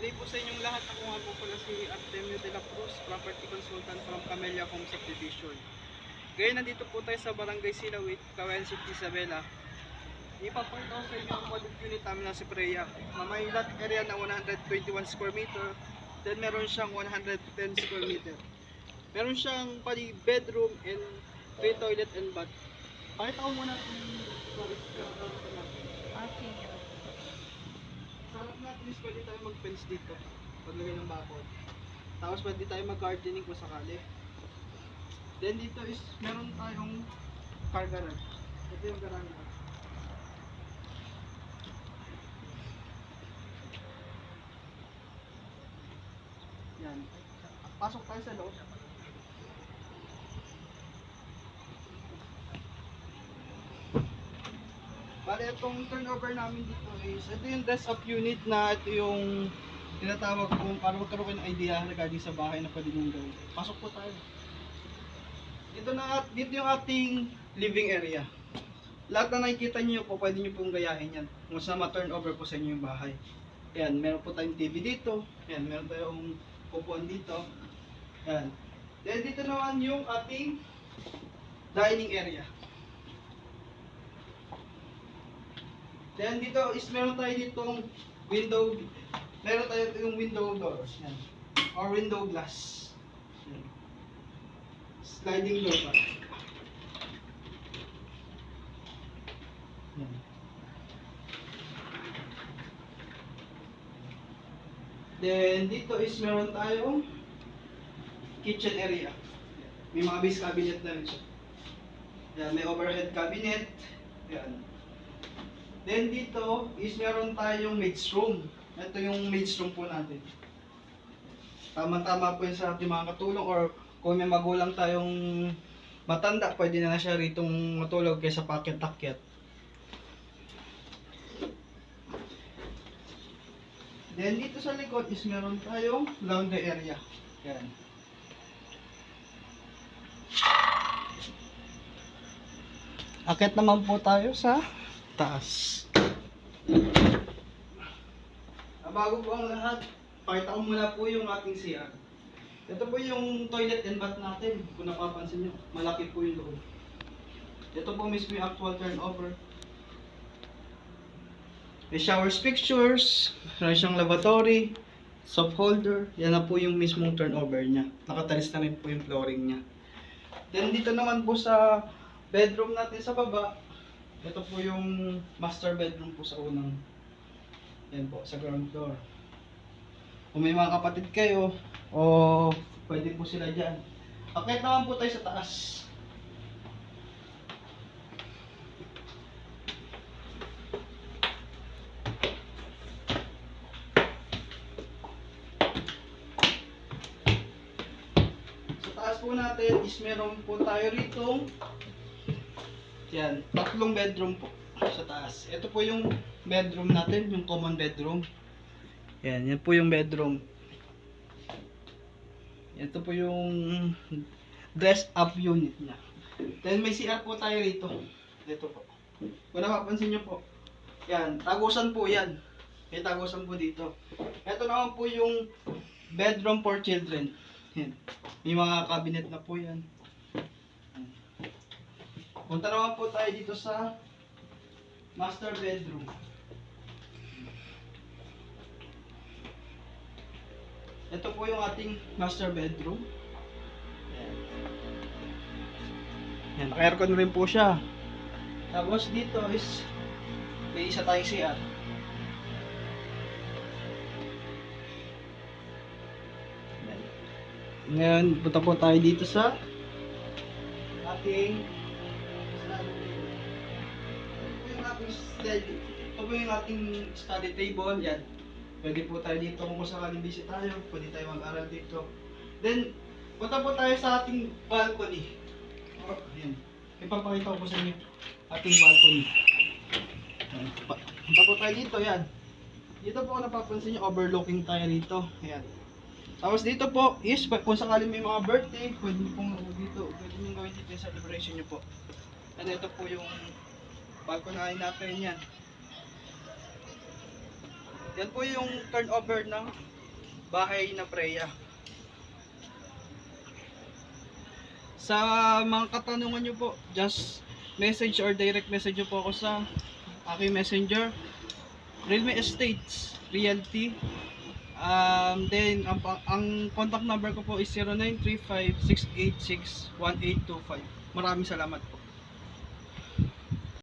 Good day po sa inyong lahat. Ako nga po pala si Artemio de la Cruz, property consultant from Camellia Home Subdivision. Ngayon nandito po tayo sa Barangay Silawit, Cagayan City, Isabela. Ipapakita ko sa inyo ang model unit namin na si Preya. May lot area na 121 square meter, then meron siyang 110 square meter. Meron siyang pali bedroom and 3 toilet and bath. Pakita ko muna kung Okay. sa harap natin is pwede tayo mag-fence dito, paglagay ng bakod. Tapos pwede tayo mag-gardening kung sakali. Then dito is meron tayong car garage. Ito yung garage. Yan. Pasok tayo sa loob. Bale, itong turnover namin dito is, ito yung dress up unit na ito yung tinatawag kong para magkaroon kayo ng idea regarding sa bahay na pwede nyo gawin. Pasok po tayo. Dito yung ating living area. Lahat na nakikita nyo po, pwede nyo pong gayahin yan. Kung saan ma-turnover po sa inyo yung bahay. Yan, meron po tayong TV dito. Yan, meron tayong upuan dito. Yan. Then dito naman yung ating dining area. Then dito is meron tayo ditong window, meron tayo yung window doors, yan. Or window glass. Yan. Sliding door pa. Yan. Then dito is meron tayong kitchen area. May mga base cabinet na rin siya. Yan, may overhead cabinet. Yan. Then dito is meron tayong maid's room. Ito yung maid's room po natin. Tama-tama po yun sa ating mga katulong, or kung may magulang tayong matanda, pwede na siya ritong matulog kaysa pakyat-takyat. Then dito sa likod is meron tayong laundry area. Yan. Akit naman po tayo sa taas. Bago po ang lahat, pakita ko muna po yung ating CR. Ito po yung toilet and bath natin. Kung napapansin nyo, malaki po yung loob. Ito po mismo yung actual turnover. May showers fixtures, meron siyang lavatory, soap holder. Yan na po yung mismong turnover niya. Nakatalis na rin po yung flooring niya. Then dito naman po sa bedroom natin sa baba, ito po yung master bedroom po sa unang, yan po, sa ground floor. Kung may mga kapatid kayo, o pwede po sila dyan. Akit naman po tayo sa taas. Sa taas po natin is meron po tayo rito. Yan, 3 bedroom po sa taas. Ito po yung bedroom natin, yung common bedroom. Yan po yung bedroom. Ito po yung dress up unit niya. Then may CR po tayo rito. Dito po. Kung napapansin nyo po. Yan, tagusan po yan. May tagusan po dito. Ito naman po yung bedroom for children. Yan. May mga cabinet na po yan. Punta naman po tayo dito sa master bedroom. Ito po yung ating master bedroom. Ayan. Ayan, naka-aircon rin po siya. Tapos dito is may isa tayong CR. Ayan. Ngayon, punta po tayo dito sa ating ito po yung ating study table. Yan. Pwede po tayo dito kung sakaling busy tayo. Pwede tayo mag-aral dito. Then, punta po tayo sa ating balcony. Ayan. Ipapakita ko po sa inyo ating balcony. Ayan. Punta po tayo dito. Yan. Dito po kung napapansin nyo, overlooking tayo dito. Ayan. Tapos dito po is, kung sakaling may mga birthday, pwede nyo pong dito. Pwede nyo gawin dito yung celebration nyo po. And ito po yung balcony natin yan. Yan po yung turnover ng bahay na Preya. Sa mga katanungan nyo po, just message or direct message nyo po ako sa aking messenger. Realme Estates Realty. Then ang contact number ko po is 0935-686-1825. Maraming salamat po.